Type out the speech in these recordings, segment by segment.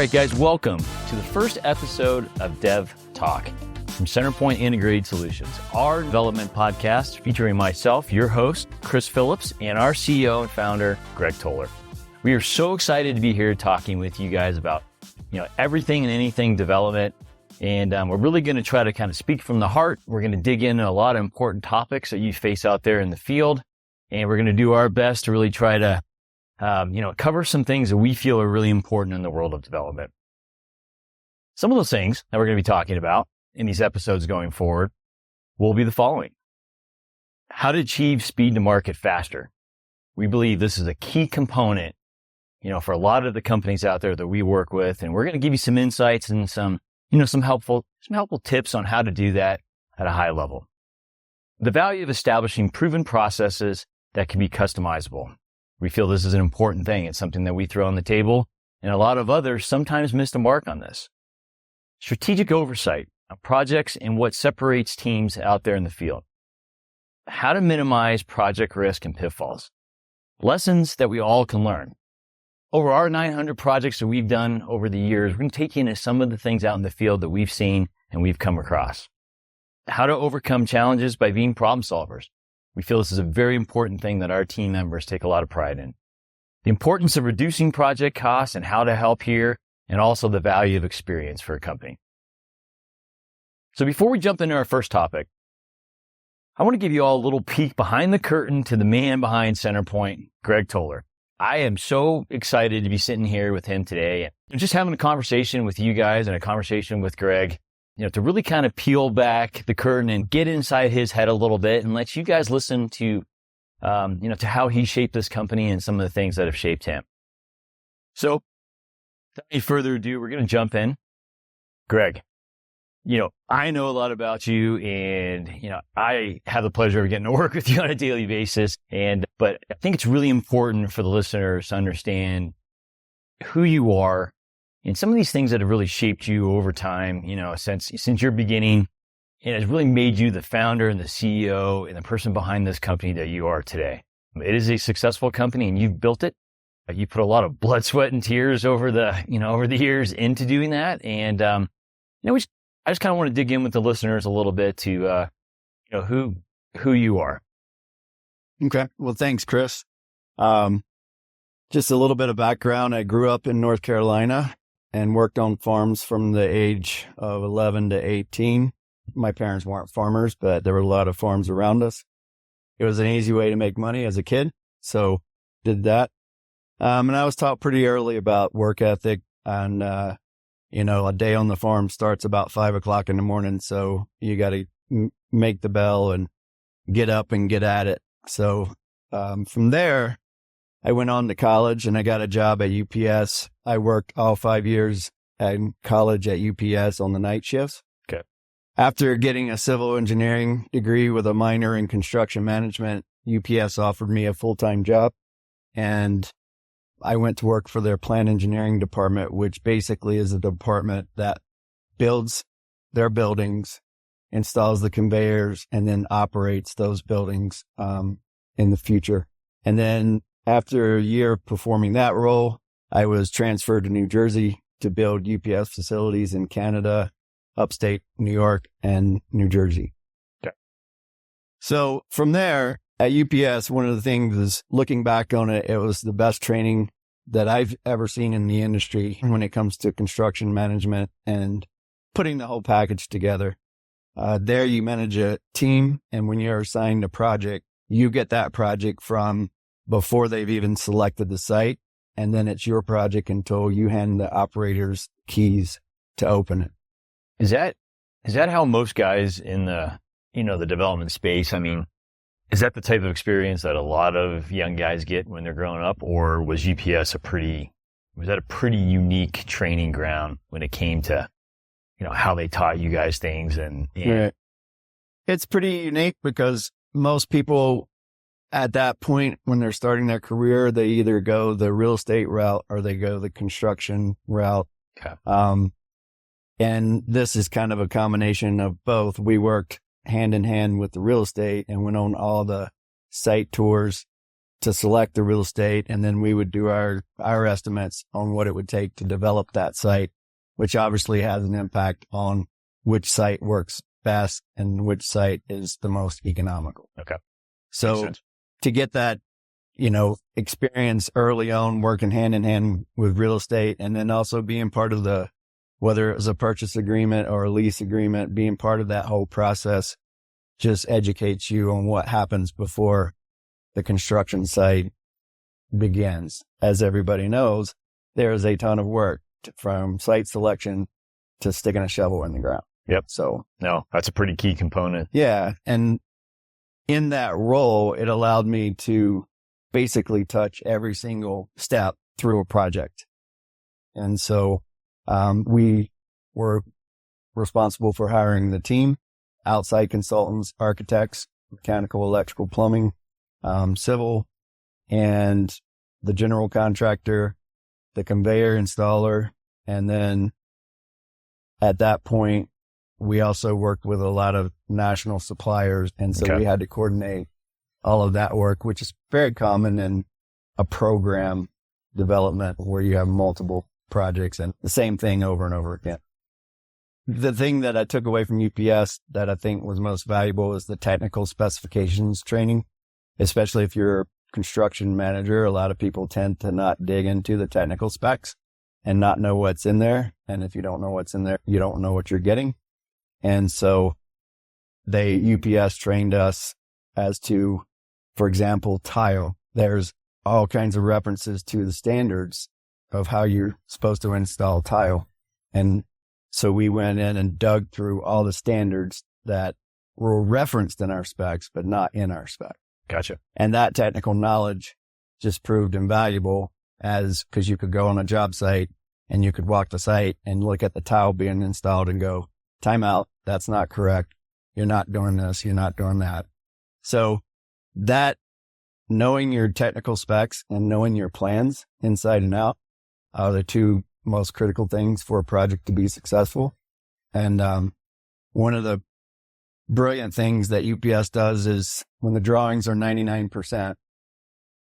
All right, guys, welcome to the first episode of Dev Talk from CenterPoint Integrated Solutions, our development podcast featuring myself, your host, Chris Phillips, and our CEO and founder, Greg Toler. We are so excited to be here talking with you guys about, everything and anything development. And we're really going to try to kind of speak from the heart. We're going to dig into a lot of important topics that you face out there in the field. And we're going to do our best to really try to, cover some things that we feel are really important in the world of development. Some of those things that we're going to be talking about in these episodes going forward will be the following. How to achieve speed to market faster. We believe this is a key component, for a lot of the companies out there that we work with. And we're going to give you some insights and some helpful tips on how to do that at a high level. The value of establishing proven processes that can be customizable. We feel this is an important thing. It's something that we throw on the table, and a lot of others sometimes miss the mark on this. Strategic oversight of projects and what separates teams out there in the field. How to minimize project risk and pitfalls. Lessons that we all can learn. Over our 900 projects that we've done over the years, we're going to take you into some of the things out in the field that we've seen and we've come across. How to overcome challenges by being problem solvers. We feel this is a very important thing that our team members take a lot of pride in. The importance of reducing project costs and how to help here, and also the value of experience for a company. So before we jump into our first topic, I want to give you all a little peek behind the curtain to the man behind CenterPoint, Greg Toler. I am so excited to be sitting here with him today and just having a conversation with you guys and a conversation with Greg, to really kind of peel back the curtain and get inside his head a little bit and let you guys listen to, to how he shaped this company and some of the things that have shaped him. So without any further ado, we're going to jump in. Greg, I know a lot about you and, I have the pleasure of getting to work with you on a daily basis. But I think it's really important for the listeners to understand who you are and some of these things that have really shaped you over time, since your beginning, and has really made you the founder and the CEO and the person behind this company that you are today. It is a successful company and you've built it. You put a lot of blood, sweat, and tears over the years into doing that. And, I just kind of want to dig in with the listeners a little bit to, who you are. Okay. Well, thanks, Chris. Just a little bit of background. I grew up in North Carolina and worked on farms from the age of 11 to 18. My parents weren't farmers, but there were a lot of farms around us. It was an easy way to make money as a kid. So did that. And I was taught pretty early about work ethic and, a day on the farm starts about 5 o'clock in the morning. So you got to make the bell and get up and get at it. So, from there, I went on to college and I got a job at UPS. I worked all 5 years in college at UPS on the night shifts. Okay. After getting a civil engineering degree with a minor in construction management, UPS offered me a full-time job and I went to work for their plant engineering department, which basically is a department that builds their buildings, installs the conveyors, and then operates those buildings in the future. And then after a year of performing that role, I was transferred to New Jersey to build UPS facilities in Canada, upstate New York, and New Jersey. Okay. So from there, at UPS, one of the things is looking back on it, it was the best training that I've ever seen in the industry when it comes to construction management and putting the whole package together. There you manage a team, and when you're assigned a project, you get that project from before they've even selected the site, and then it's your project until you hand the operators keys to open it. Is that how most guys in the development space, is that the type of experience that a lot of young guys get when they're growing up, or was UPS a pretty unique training ground when it came to, how they taught you guys things and Right. It's pretty unique because most people at that point when they're starting their career, they either go the real estate route or they go the construction route. Okay. And this is kind of a combination of both. We worked hand in hand with the real estate and went on all the site tours to select the real estate. And then we would do our estimates on what it would take to develop that site, which obviously has an impact on which site works best and which site is the most economical. Okay. So to get that, experience early on, working hand in hand with real estate, and then also being part of whether it was a purchase agreement or a lease agreement, being part of that whole process just educates you on what happens before the construction site begins. As everybody knows, there is a ton of work from site selection to sticking a shovel in the ground. Yep. So no, that's a pretty key component. Yeah. And in that role, it allowed me to basically touch every single step through a project. And so, we were responsible for hiring the team, outside consultants, architects, mechanical, electrical, plumbing, civil, and the general contractor, the conveyor installer. And then at that point, we also worked with a lot of national suppliers. And so we had to coordinate all of that work, which is very common in a program development where you have multiple projects and the same thing over and over again. The thing that I took away from UPS that I think was most valuable is the technical specifications training, especially if you're a construction manager. A lot of people tend to not dig into the technical specs and not know what's in there. And if you don't know what's in there, you don't know what you're getting. And so UPS trained us as to, for example, tile. There's all kinds of references to the standards of how you're supposed to install tile. And so we went in and dug through all the standards that were referenced in our specs, but not in our spec. Gotcha. And that technical knowledge just proved invaluable because you could go on a job site and you could walk the site and look at the tile being installed and go, time out. That's not correct. You're not doing this. You're not doing that. So that knowing your technical specs and knowing your plans inside and out are the two most critical things for a project to be successful. And one of the brilliant things that UPS does is when the drawings are 99%,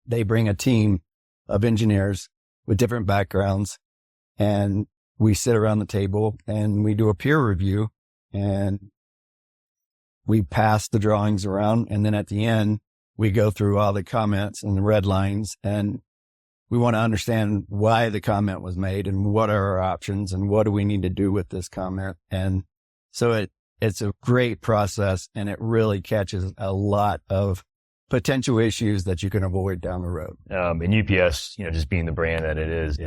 they bring a team of engineers with different backgrounds, and we sit around the table and we do a peer review, and we pass the drawings around. And then at the end, we go through all the comments and the red lines, and we want to understand why the comment was made and what are our options and what do we need to do with this comment. And so it's a great process, and it really catches a lot of potential issues that you can avoid down the road. And UPS, just being the brand that it is,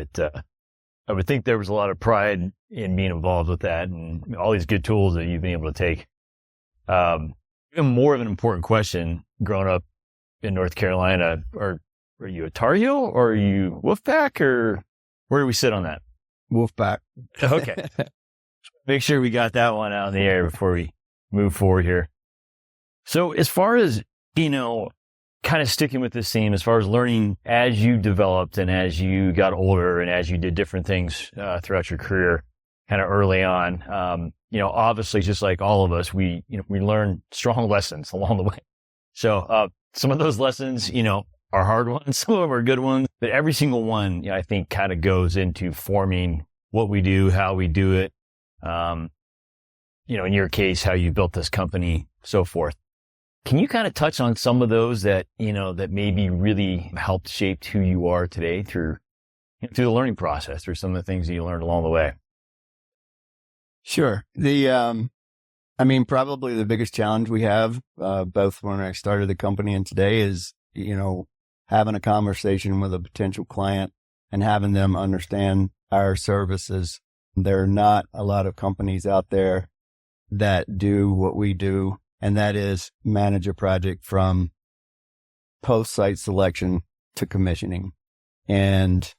I would think there was a lot of pride in being involved with that and all these good tools that you've been able to take. Even more of an important question, growing up in North Carolina, are you a Tar Heel or are you Wolfpack, or where do we sit on that? Wolfpack. Okay. Make sure we got that one out in the air before we move forward here. So as far as, kind of sticking with this theme, as far as learning as you developed and as you got older and as you did different things throughout your career, kind of early on, obviously just like all of us, we learn strong lessons along the way. So some of those lessons, are hard ones, some of them are good ones, but every single one, I think kind of goes into forming what we do, how we do it. In your case, how you built this company, so forth. Can you kind of touch on some of those that, that maybe really helped shape who you are today through the learning process, through some of the things that you learned along the way? Sure. Probably the biggest challenge we have, both when I started the company and today, is, having a conversation with a potential client and having them understand our services. There are not a lot of companies out there that do what we do, and that is manage a project from post-site selection to commissioning. And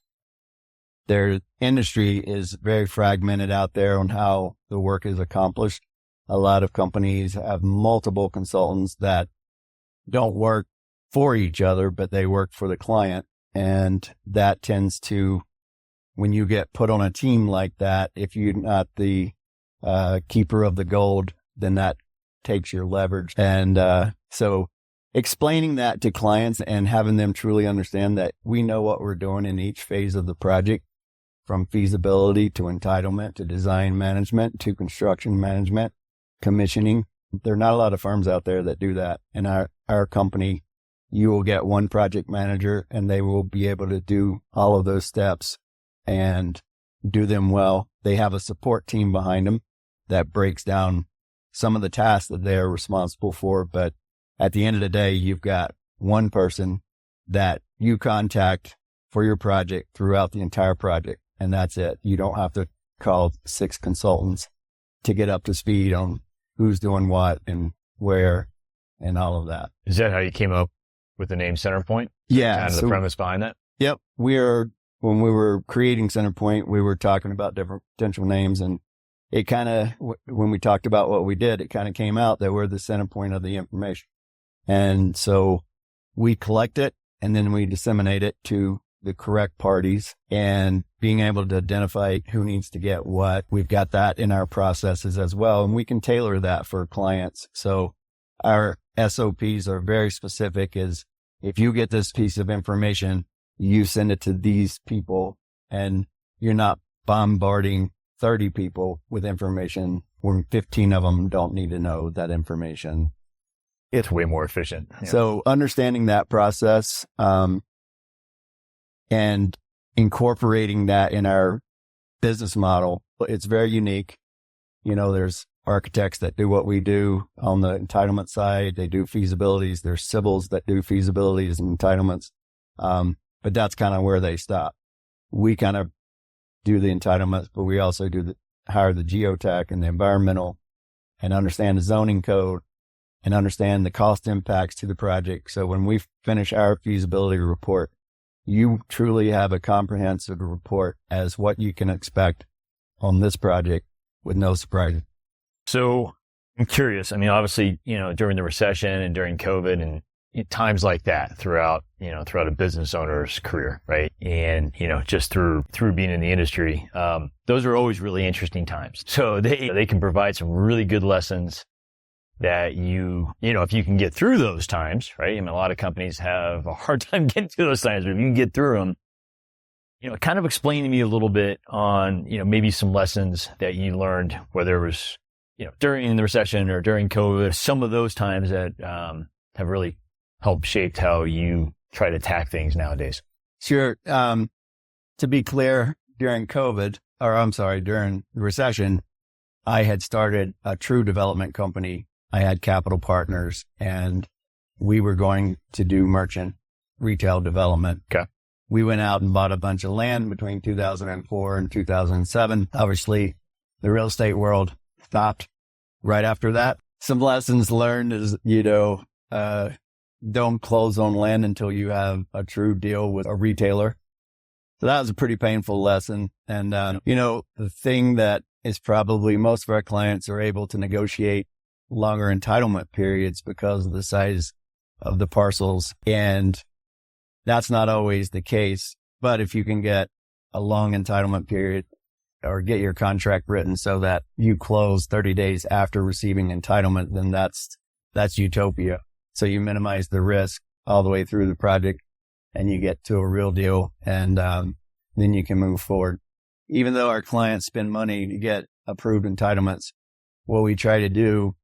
their industry is very fragmented out there on how the work is accomplished. A lot of companies have multiple consultants that don't work for each other, but they work for the client. And that tends to, when you get put on a team like that, if you're not the keeper of the gold, then that takes your leverage. And so explaining that to clients and having them truly understand that we know what we're doing in each phase of the project, from feasibility to entitlement to design management to construction management, commissioning. There are not a lot of firms out there that do that. In our company, you will get one project manager and they will be able to do all of those steps and do them well. They have a support team behind them that breaks down some of the tasks that they're responsible for. But at the end of the day, you've got one person that you contact for your project throughout the entire project. And that's it. You don't have to call 6 consultants to get up to speed on who's doing what and where and all of that. Is that how you came up with the name CenterPoint? Yeah. Kind of the premise behind that? Yep. When we were creating CenterPoint, we were talking about different potential names, and it kind of, when we talked about what we did, it kind of came out that we're the center point of the information. And so we collect it and then we disseminate it to the correct parties, and being able to identify who needs to get what. We've got that in our processes as well, and we can tailor that for clients. So our SOPs are very specific. Is if you get this piece of information, you send it to these people, and you're not bombarding 30 people with information when 15 of them don't need to know that information. It's way more efficient. Yeah. So understanding that process, and incorporating that in our business model, it's very unique. You know, there's architects that do what we do on the entitlement side. They do feasibilities. There's civils that do feasibilities and entitlements. But that's kind of where they stop. We kind of do the entitlements, but we also hire the geotech and the environmental, and understand the zoning code and understand the cost impacts to the project. So when we finish our feasibility report, you truly have a comprehensive report as what you can expect on this project with no surprises. So I'm curious. I mean, obviously, during the recession and during COVID and times like that throughout a business owner's career, right? And, just through being in the industry, those are always really interesting times. So they can provide some really good lessons that if you can get through those times, right? I mean, a lot of companies have a hard time getting through those times, but if you can get through them, kind of explain to me a little bit on, maybe some lessons that you learned, whether it was, during the recession or during COVID, some of those times that have really helped shape how you try to attack things nowadays. Sure. To be clear, during the recession, I had started a true development company. I had capital partners, and we were going to do merchant retail development. Okay. We went out and bought a bunch of land between 2004 and 2007. Obviously, the real estate world stopped right after that. Some lessons learned is, don't close on land until you have a true deal with a retailer. So that was a pretty painful lesson. And, the thing that is probably most of our clients are able to negotiate longer entitlement periods because of the size of the parcels. And that's not always the case. But if you can get a long entitlement period or get your contract written so that you close 30 days after receiving entitlement, then that's utopia. So you minimize the risk all the way through the project and you get to a real deal, and then you can move forward. Even though our clients spend money to get approved entitlements, what we try to do,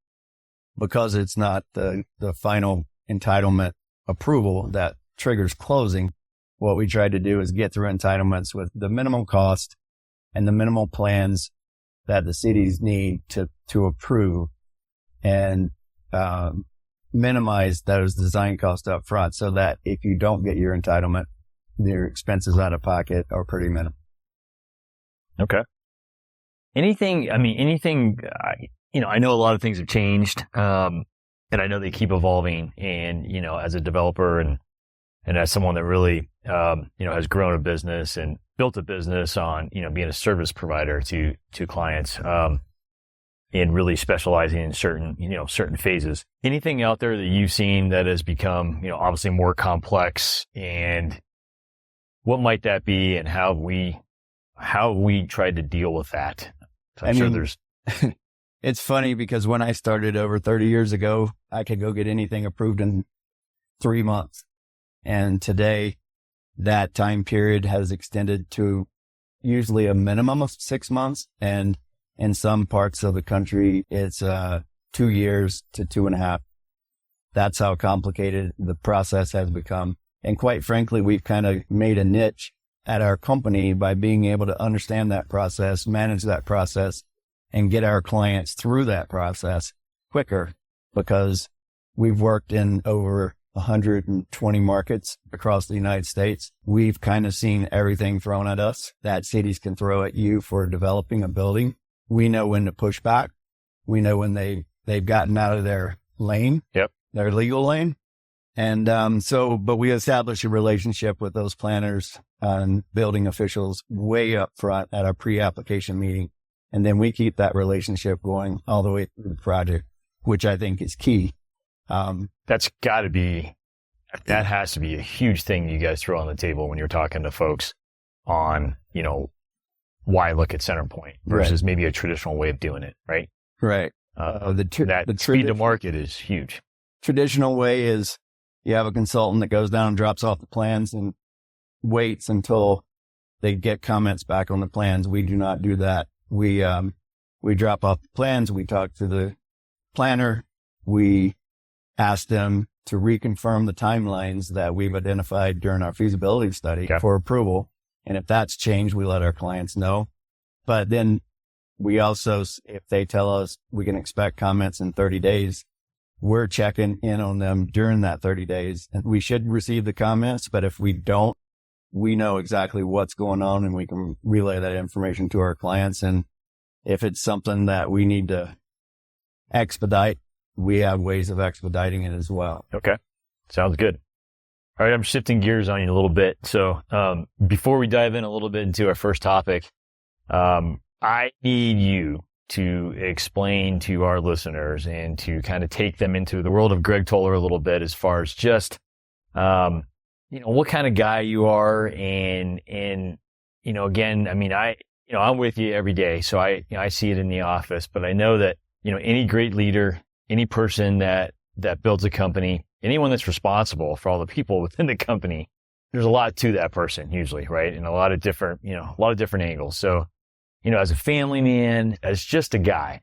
because it's not the final entitlement approval that triggers closing, what we try to do is get through entitlements with the minimal cost and the minimal plans that the cities need to approve, and minimize those design costs up front so that if you don't get your entitlement, your expenses out of pocket are pretty minimal. Okay. Anything, I know a lot of things have changed, and I know they keep evolving, and, as a developer and as someone that really, has grown a business and built a business on, being a service provider to clients, and really specializing in certain phases. Anything out there that you've seen that has become, obviously more complex, and what might that be, and how we tried to deal with that? I'm sure there's... It's funny because when I started over 30 years ago, I could go get anything approved in 3 months. And today that time period has extended to usually a minimum of 6 months. And in some parts of the country, it's 2 years to 2.5. That's how complicated the process has become. And quite frankly, we've kind of made a niche at our company by being able to understand that process, manage that process, and get our clients through that process quicker, because we've worked in over 120 markets across the United States. We've kind of seen everything thrown at us that cities can throw at you for developing a building. We know when to push back. We know when they've gotten out of their lane, their legal lane. And but we establish a relationship with those planners and building officials way up front at our pre-application meeting. And then we keep that relationship going all the way through the project, which I think is key. That has to be a huge thing you guys throw on the table when you're talking to folks on, why look at CenterPoint versus maybe a traditional way of doing it, right? Right. The speed to market is huge. Traditional way is you have a consultant that goes down and drops off the plans and waits until they get comments back on the plans. We do not do that. We drop off the plans. We talk to the planner. We ask them to reconfirm the timelines that we've identified during our feasibility study for approval. And if that's changed, we let our clients know. But then we also, if they tell us we can expect comments in 30 days, we're checking in on them during that 30 days. And we should receive the comments, but if we don't, we know exactly what's going on and we can relay that information to our clients. And if it's something that we need to expedite, we have ways of expediting it as well. Okay. Sounds good. All right. I'm shifting gears on you a little bit. So, before we dive in a little bit into our first topic, I need you to explain to our listeners and to kind of take them into the world of Greg Toler a little bit as far as just, what kind of guy you are. And, again, I mean, I'm with you every day. So I see it in the office, but I know that, any great leader, any person that builds a company, anyone that's responsible for all the people within the company, there's a lot to that person usually, right? And a lot of different angles. So, as a family man, as just a guy,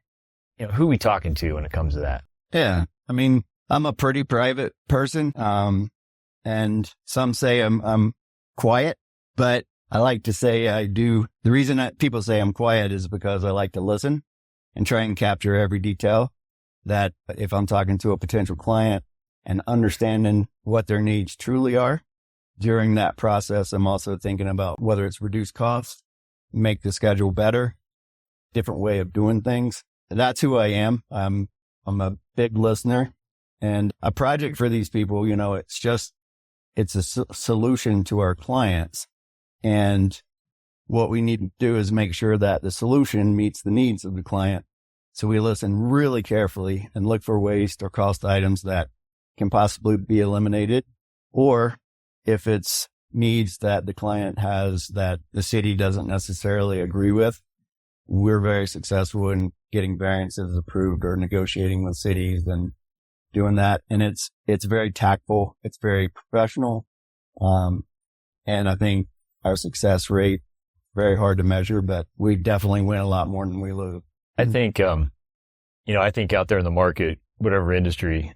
who are we talking to when it comes to that? Yeah. I mean, I'm a pretty private person. And some say I'm quiet, but I like to say I do. The reason that people say I'm quiet is because I like to listen and try and capture every detail. That if I'm talking to a potential client and understanding what their needs truly are during that process, I'm also thinking about whether it's reduce costs, make the schedule better, different way of doing things. That's who I am. I'm a big listener, and a project for these people, it's a solution to our clients. And what we need to do is make sure that the solution meets the needs of the client. So we listen really carefully and look for waste or cost items that can possibly be eliminated. Or if it's needs that the client has that the city doesn't necessarily agree with, we're very successful in getting variances approved or negotiating with cities and doing that. And it's very tactful. It's very professional. And I think our success rate, very hard to measure, but we definitely win a lot more than we lose. I think, I think out there in the market, whatever industry,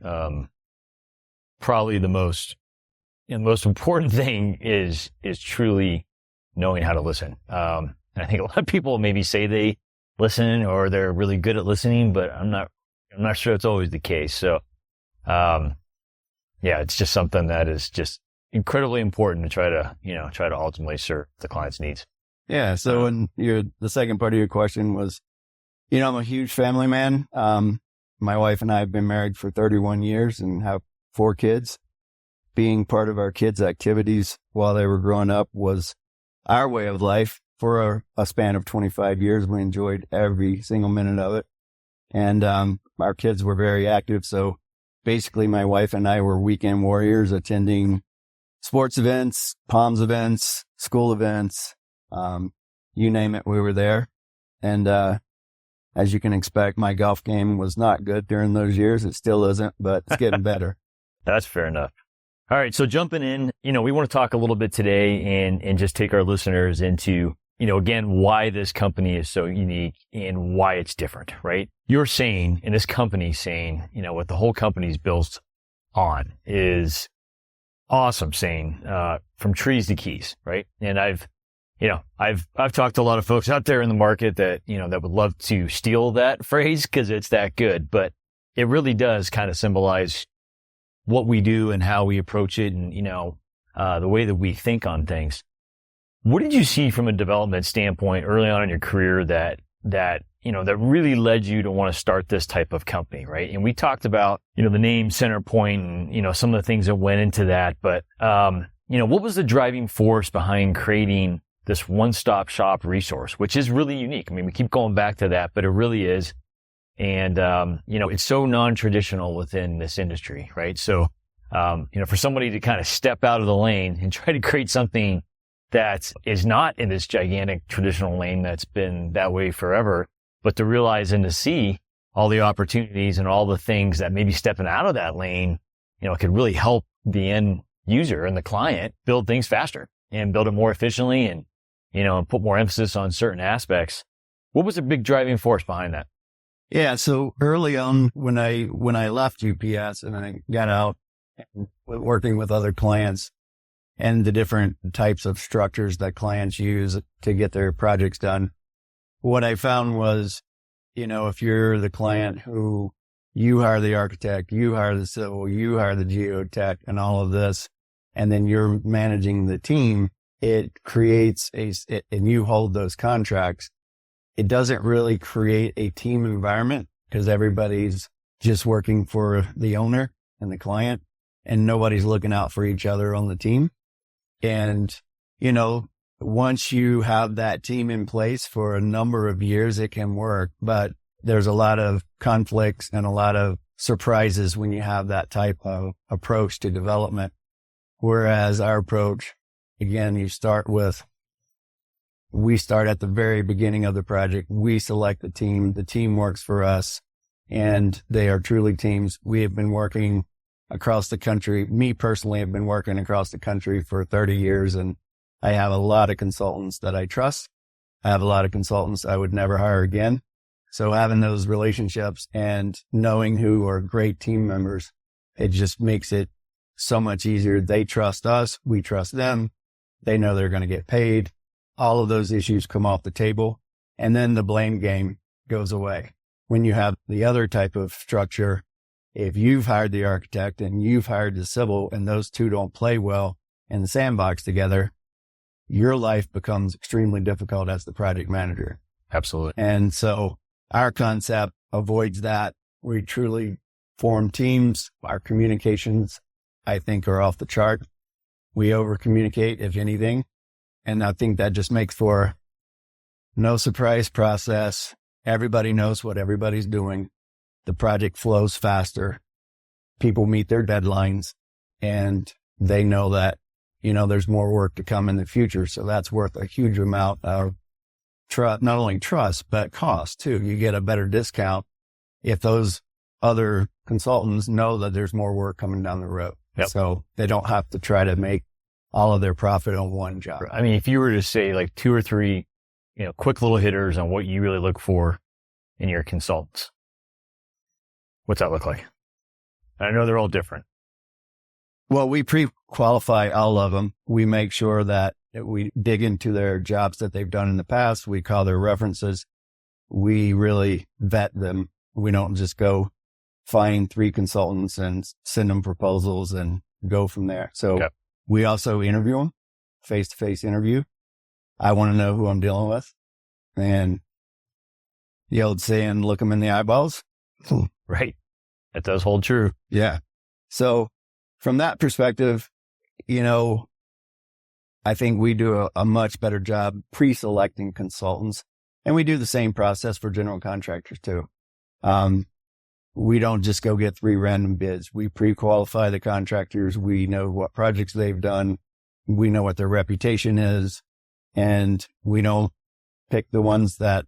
probably the most important thing is truly knowing how to listen. And I think a lot of people maybe say they listen or they're really good at listening, but I'm not sure it's always the case. So, it's just something that is just incredibly important to try to ultimately serve the client's needs. Yeah. So the second part of your question was, I'm a huge family man. My wife and I have been married for 31 years and have 4 kids. Being part of our kids' activities while they were growing up was our way of life for a span of 25 years. We enjoyed every single minute of it. And our kids were very active. So basically, my wife and I were weekend warriors attending sports events, Palms events, school events, you name it, we were there. And as you can expect, my golf game was not good during those years. It still isn't, but it's getting better. That's fair enough. All right. So jumping in, we want to talk a little bit today and just take our listeners into, again, why this company is so unique and why it's different, right? You're saying, and this company's saying, what the whole company's built on is awesome saying, from trees to keys, right? And I've talked to a lot of folks out there in the market that, that would love to steal that phrase because it's that good, but it really does kind of symbolize what we do and how we approach it and, the way that we think on things. What did you see from a development standpoint early on in your career that really led you to want to start this type of company, right? And we talked about, the name CenterPoint and, some of the things that went into that, but, what was the driving force behind creating this one-stop shop resource, which is really unique? I mean, we keep going back to that, but it really is. And, it's so non-traditional within this industry, right? So, for somebody to kind of step out of the lane and try to create something that is not in this gigantic traditional lane that's been that way forever, but to realize and to see all the opportunities and all the things that maybe stepping out of that lane, could really help the end user and the client build things faster and build it more efficiently and, and put more emphasis on certain aspects. What was the big driving force behind that? Yeah. So early on when I left UPS and I got out and working with other clients and the different types of structures that clients use to get their projects done, what I found was, if you're the client who you hire the architect, you hire the civil, you hire the geotech and all of this, and then you're managing the team, it creates and you hold those contracts. It doesn't really create a team environment because everybody's just working for the owner and the client and nobody's looking out for each other on the team. And, once you have that team in place for a number of years, it can work, but there's a lot of conflicts and a lot of surprises when you have that type of approach to development. Whereas our approach, again, we start at the very beginning of the project. We select the team works for us, and they are truly teams. We have been working across the country. Me personally have been working across the country for 30 years, and I have a lot of consultants that I trust. I have a lot of consultants I would never hire again. So having those relationships and knowing who are great team members, it just makes it so much easier. They trust us. We trust them. They know they're going to get paid. All of those issues come off the table, and then the blame game goes away. When you have the other type of structure, if you've hired the architect and you've hired the civil and those two don't play well in the sandbox together, your life becomes extremely difficult as the project manager. Absolutely. And so our concept avoids that. We truly form teams. Our communications, I think, are off the chart. We over communicate, if anything. And I think that just makes for no surprise process. Everybody knows what everybody's doing. The project flows faster. People meet their deadlines, and they know that, there's more work to come in the future. So that's worth a huge amount of trust, not only trust, but cost too. You get a better discount if those other consultants know that there's more work coming down the road. Yep. So they don't have to try to make all of their profit on one job. I mean, if you were to say like 2 or 3, quick little hitters on what you really look for in your consultants, what's that look like? I know they're all different. Well, we pre-qualify all of them. We make sure that we dig into their jobs that they've done in the past. We call their references. We really vet them. We don't just go find 3 consultants and send them proposals and go from there. So we also interview them, face-to-face interview. I want to know who I'm dealing with. And the old saying, look them in the eyeballs. Right. That does hold true. Yeah. So from that perspective, I think we do a much better job pre-selecting consultants, and we do the same process for general contractors too. We don't just go get 3 random bids. We pre-qualify the contractors. We know what projects they've done. We know what their reputation is, and we don't pick the ones that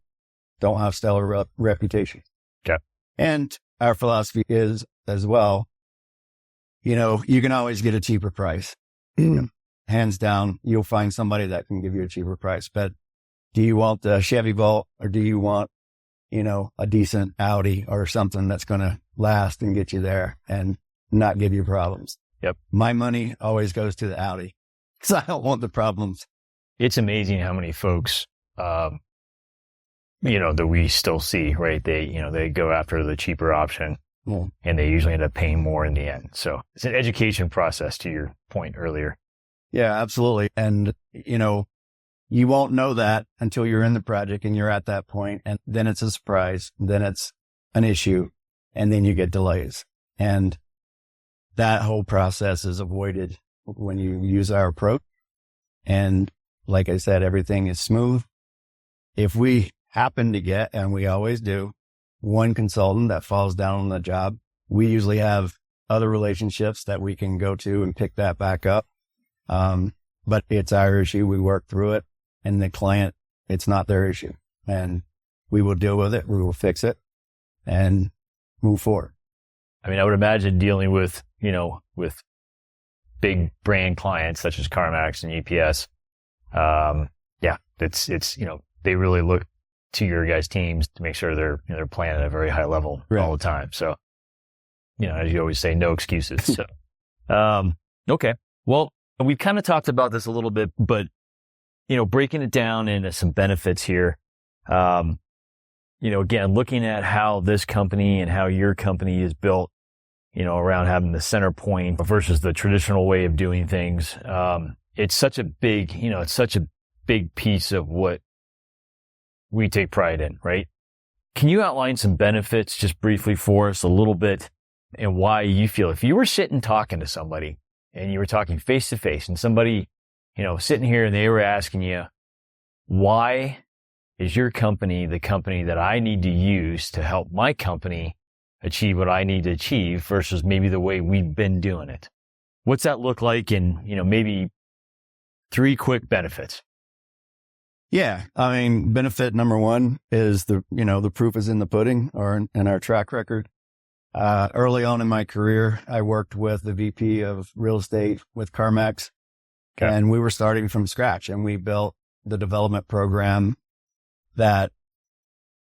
don't have stellar reputation. Okay. And our philosophy is as well, you can always get a cheaper price. Hands down, you'll find somebody that can give you a cheaper price. But do you want the Chevy Volt, or do you want, a decent Audi or something that's going to last and get you there and not give you problems? Yep. My money always goes to the Audi because I don't want the problems. It's amazing how many folks, that we still see, right? They go after the cheaper option, and they usually end up paying more in the end. So it's an education process, to your point earlier. Yeah, absolutely. And, you won't know that until you're in the project and you're at that point, and then it's a surprise, then it's an issue, and then you get delays. And that whole process is avoided when you use our approach. And like I said, everything is smooth. If we happen to get, and we always do, one consultant that falls down on the job, we usually have other relationships that we can go to and pick that back up. But it's our issue. We work through it, and the client, it's not their issue, and we will deal with it. We will fix it and move forward. I mean, I would imagine dealing with big brand clients such as CarMax and UPS. It's they really look to your guys' teams to make sure they're playing at a very high level all the time. So, as you always say, no excuses. So, okay. Well, we've kind of talked about this a little bit, but, breaking it down into some benefits here, again, looking at how this company and how your company is built, around having the CenterPoint versus the traditional way of doing things. It's such a big piece of what we take pride in, right? Can you outline some benefits just briefly for us a little bit, and why you feel, if you were sitting talking to somebody and you were talking face to face, and somebody, sitting here and they were asking you, why is your company the company that I need to use to help my company achieve what I need to achieve versus maybe the way we've been doing it? What's that look like in, maybe 3 quick benefits? Yeah. I mean, benefit number one is the proof is in the pudding, or in our track record. Early on in my career, I worked with the VP of real estate with CarMax, and we were starting from scratch, and we built the development program that,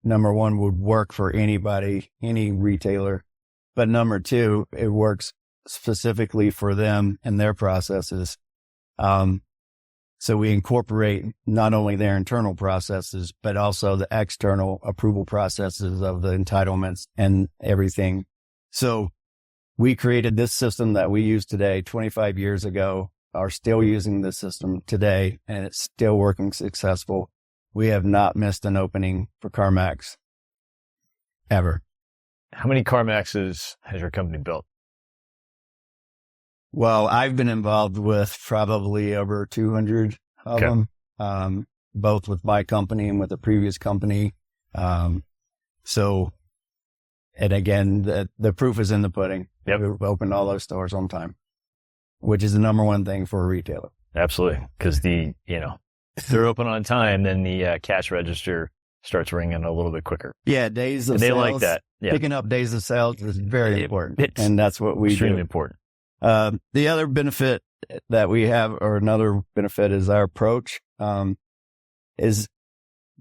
number one, would work for anybody, any retailer. But number two, it works specifically for them and their processes. So we incorporate not only their internal processes, but also the external approval processes of the entitlements and everything. So we created this system that we use today 25 years ago, are still using this system today, and it's still working successful. We have not missed an opening for CarMax ever. How many CarMaxes has your company built? Well, I've been involved with probably over 200 of them, both with my company and with the previous company. And again, the proof is in the pudding. Yep. We've opened all those stores on time, which is the number one thing for a retailer. Absolutely. Because if they're open on time, then the cash register starts ringing a little bit quicker. Yeah, days of and they sales. Like that. Yeah. Picking up days of sales is very important, and that's what we do. Extremely important. The other benefit that we have, or another benefit, is our approach, is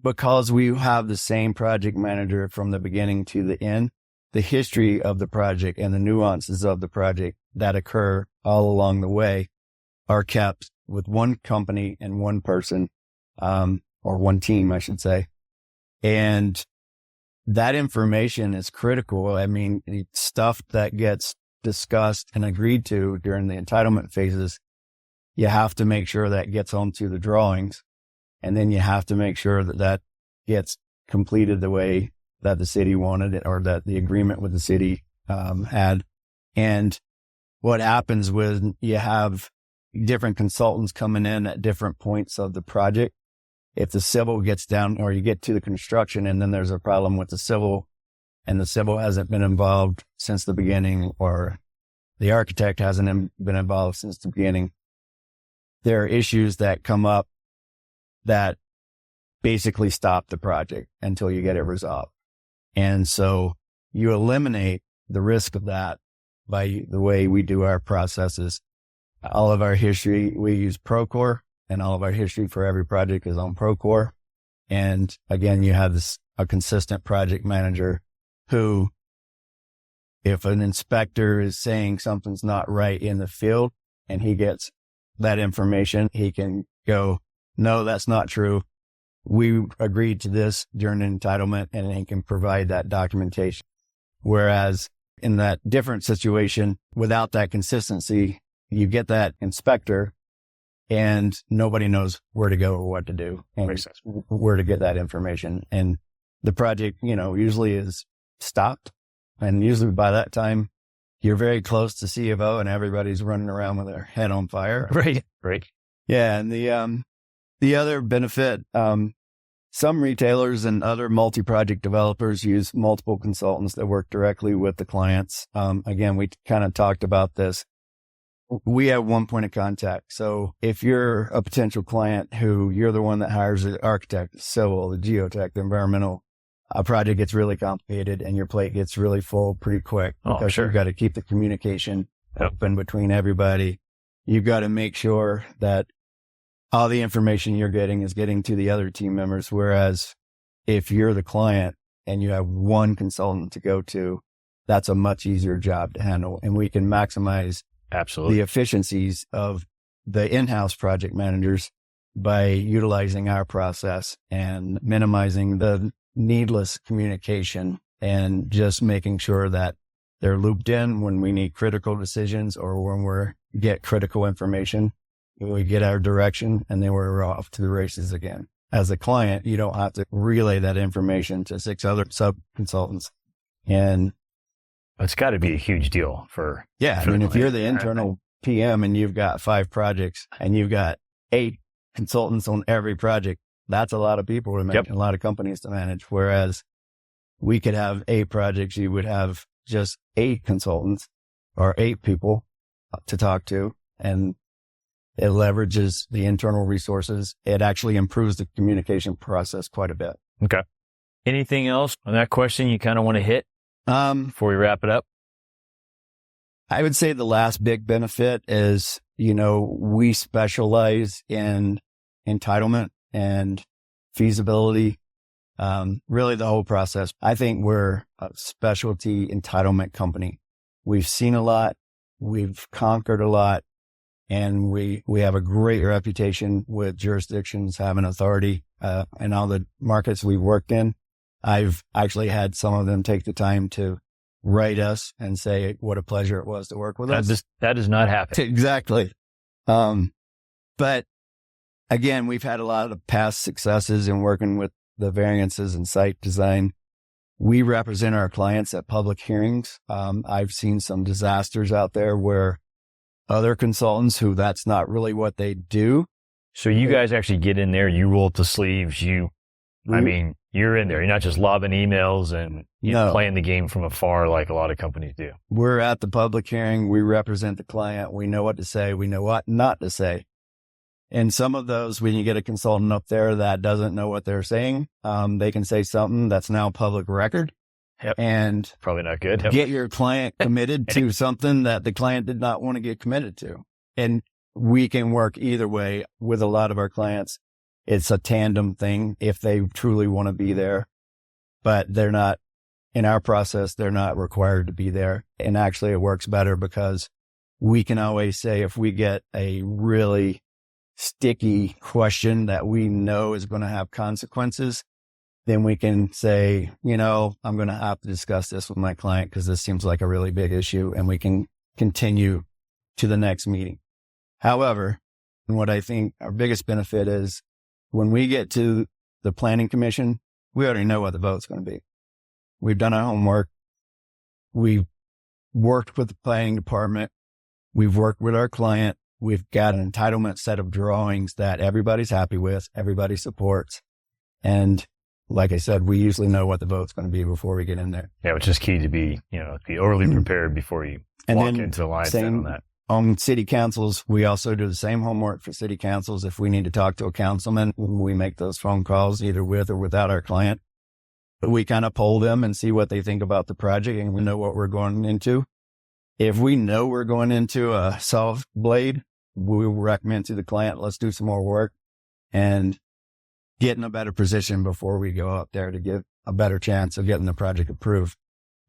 because we have the same project manager from the beginning to the end. The history of the project and the nuances of the project that occur all along the way are kept with one company and one person, or one team, I should say. And that information is critical. I mean, stuff that gets discussed and agreed to during the entitlement phases, you have to make sure that gets onto the drawings, and then you have to make sure that gets completed the way that the city wanted it, or that the agreement with the city had. And what happens when you have different consultants coming in at different points of the project, if the civil gets down, or you get to the construction and then there's a problem with the civil, and the civil hasn't been involved since the beginning, or the architect hasn't been involved since the beginning, there are issues that come up that basically stop the project until you get it resolved. And so you eliminate the risk of that by the way we do our processes. All of our history, we use Procore, and all of our history for every project is on Procore. And again, you have a consistent project manager who, if an inspector is saying something's not right in the field and he gets that information, he can go, no, that's not true. We agreed to this during an entitlement, and he can provide that documentation. Whereas in that different situation, without that consistency, you get that inspector and nobody knows where to go or what to do and where to get that information. And the project, usually is stopped. And usually by that time, you're very close to C of O and everybody's running around with their head on fire. Right. Yeah. And the other benefit, some retailers and other multi-project developers use multiple consultants that work directly with the clients. Again, we kind of talked about this. We have one point of contact. So if you're a potential client who you're the one that hires the architect, the civil, the geotech, the environmental, a project gets really complicated and your plate gets really full pretty quick because you've got to keep the communication open between everybody. You've got to make sure that all the information you're getting is getting to the other team members. Whereas if you're the client and you have one consultant to go to, that's a much easier job to handle. And we can maximize the efficiencies of the in-house project managers by utilizing our process and minimizing the needless communication and just making sure that they're looped in when we need critical decisions or when we get critical information. We get our direction and then we're off to the races again. As a client, you don't have to relay that information to 6 other sub-consultants. And it's got to be a huge deal for. Yeah. If you're the internal PM and you've got 5 projects and you've got 8 consultants on every project, that's a lot of people to manage, a lot of companies to manage. Whereas we could have 8 projects, you would have just 8 consultants or 8 people to talk to, and it leverages the internal resources. It actually improves the communication process quite a bit. Okay. Anything else on that question you kind of want to hit before we wrap it up? I would say the last big benefit is, we specialize in entitlement and feasibility, really the whole process. I think we're a specialty entitlement company. We've seen a lot. We've conquered a lot. And we have a great reputation with jurisdictions having authority, in all the markets we've worked in. I've actually had some of them take the time to write us and say what a pleasure it was to work with us. That does not happen. Exactly. But again, we've had a lot of past successes in working with the variances and site design. We represent our clients at public hearings. I've seen some disasters out there where other consultants who that's not really what they do. So you guys actually get in there, you roll up the sleeves, you're in there. You're not just lobbing emails and playing the game from afar like a lot of companies do. We're at the public hearing. We represent the client. We know what to say. We know what not to say. And some of those, when you get a consultant up there that doesn't know what they're saying, they can say something that's now public record. Yep. And probably not good. Get your client committed to something that the client did not want to get committed to. And we can work either way with a lot of our clients. It's a tandem thing if they truly want to be there, but they're not in our process. They're not required to be there. And actually it works better because we can always say if we get a really sticky question that we know is going to have consequences, then we can say, I'm going to have to discuss this with my client because this seems like a really big issue, and we can continue to the next meeting. However, what I think our biggest benefit is when we get to the planning commission, we already know what the vote's going to be. We've done our homework. We've worked with the planning department. We've worked with our client. We've got an entitlement set of drawings that everybody's happy with, everybody supports. And like I said, we usually know what the vote's going to be before we get in there. Yeah, which is key to be overly prepared before you walk into the lines on that. On city councils, we also do the same homework for city councils. If we need to talk to a councilman, we make those phone calls either with or without our client. But we kind of poll them and see what they think about the project, and we know what we're going into. If we know we're going into a soft blade, we will recommend to the client, let's do some more work and get in a better position before we go up there to give a better chance of getting the project approved.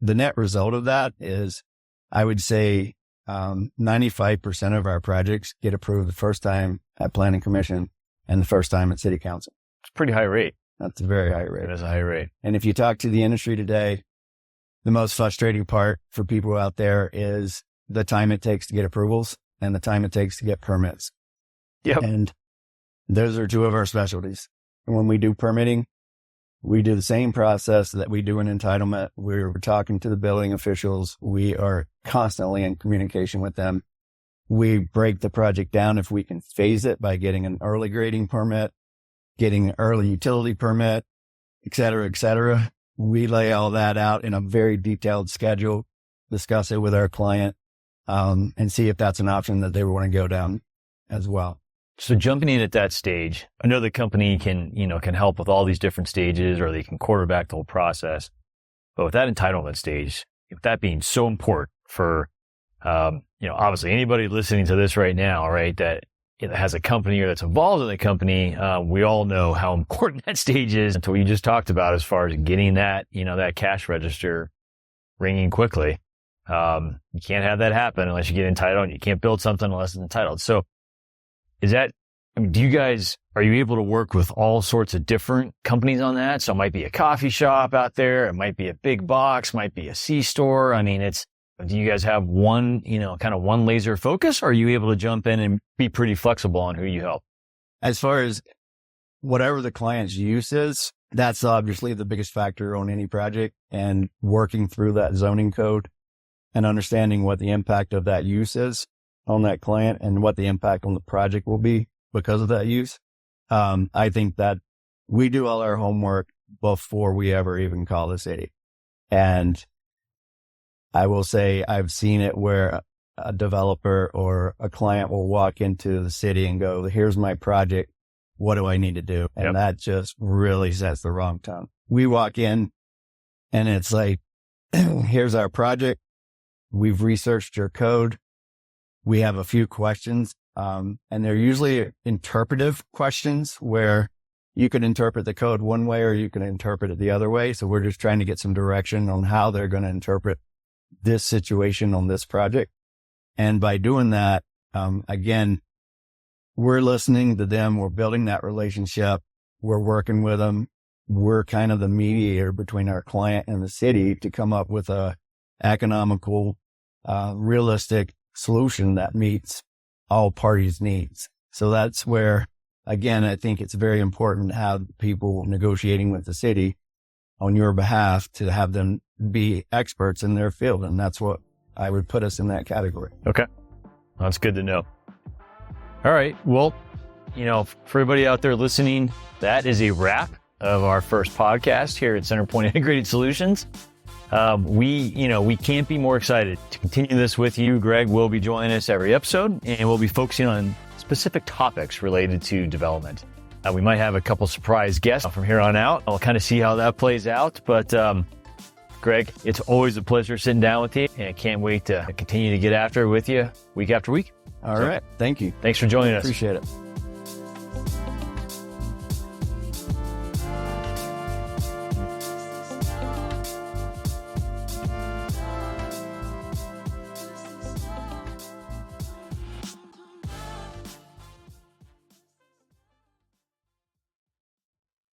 The net result of that is, I would say, 95% of our projects get approved the first time at Planning Commission and the first time at City Council. It's a pretty high rate. That's a very high rate. It is a high rate. And if you talk to the industry today, the most frustrating part for people out there is the time it takes to get approvals and the time it takes to get permits. Yep. And those are two of our specialties. And when we do permitting, we do the same process that we do in entitlement. We're talking to the building officials. We are constantly in communication with them. We break the project down if we can phase it by getting an early grading permit, getting an early utility permit, et cetera, et cetera. We lay all that out in a very detailed schedule, discuss it with our client, and see if that's an option that they want to go down as well. So jumping in at that stage, I know the company can help with all these different stages, or they can quarterback the whole process. But with that entitlement stage, with that being so important for, obviously anybody listening to this right now, right, that has a company or that's involved in the company, we all know how important that stage is. And what you just talked about as far as getting that, that cash register ringing quickly. You can't have that happen unless you get entitled. You can't build something unless it's entitled. So are you able to work with all sorts of different companies on that? So it might be a coffee shop out there. It might be a big box, might be a C-store. I mean, do you guys have one laser focus, or are you able to jump in and be pretty flexible on who you help? As far as whatever the client's use is, that's obviously the biggest factor on any project, and working through that zoning code and understanding what the impact of that use is on that client and what the impact on the project will be because of that use. I think that we do all our homework before we ever even call the city. And I will say I've seen it where a developer or a client will walk into the city and go, here's my project. What do I need to do? And that just really sets the wrong tone. We walk in and it's like, here's our project. We've researched your code. We have a few questions. And they're usually interpretive questions where you can interpret the code one way or you can interpret it the other way. So we're just trying to get some direction on how they're going to interpret this situation on this project. And by doing that, again, we're listening to them. We're building that relationship. We're working with them. We're kind of the mediator between our client and the city to come up with a economical, realistic solution that meets all parties' needs. So that's where, again, I think it's very important to have people negotiating with the city on your behalf to have them be experts in their field. And that's what I would put us in that category. Okay. That's good to know. All right. Well, for everybody out there listening, that is a wrap of our first podcast here at CenterPoint Integrated Solutions. We can't be more excited to continue this with you. Greg will be joining us every episode, and we'll be focusing on specific topics related to development. We might have a couple surprise guests from here on out. I'll kind of see how that plays out. But Greg, it's always a pleasure sitting down with you, and I can't wait to continue to get after it with you week after week. All right. Thank you. Thanks for joining us. Appreciate it.